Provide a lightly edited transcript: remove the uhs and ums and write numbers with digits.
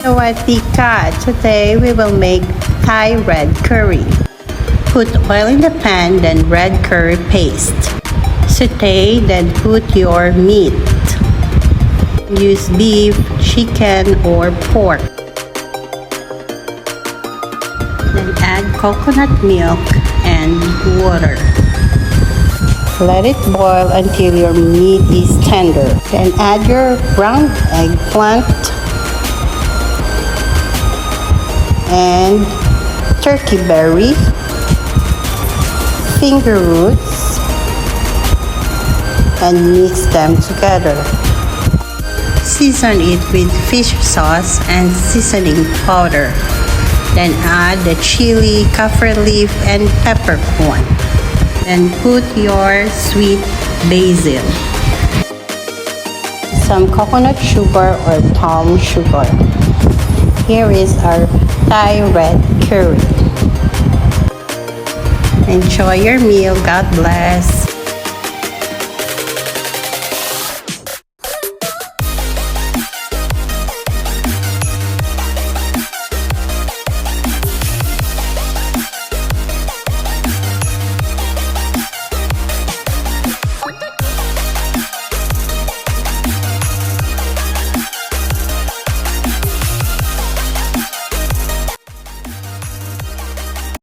Sawadika. Today we will make Thai red curry. Put oil in the pan, then red curry paste. Saute, then put your meat. Use beef, chicken, or pork. Then add coconut milk and water. Let it boil until your meat is tender. Then add your ground eggplant and turkey berry, finger roots, and mix them together. Season it with fish sauce and seasoning powder. Then add the chili, Kafir leaf, and peppercorn. Then put your sweet basil, some coconut sugar or palm sugar. Here is our Thai red curry. Enjoy your meal. God bless.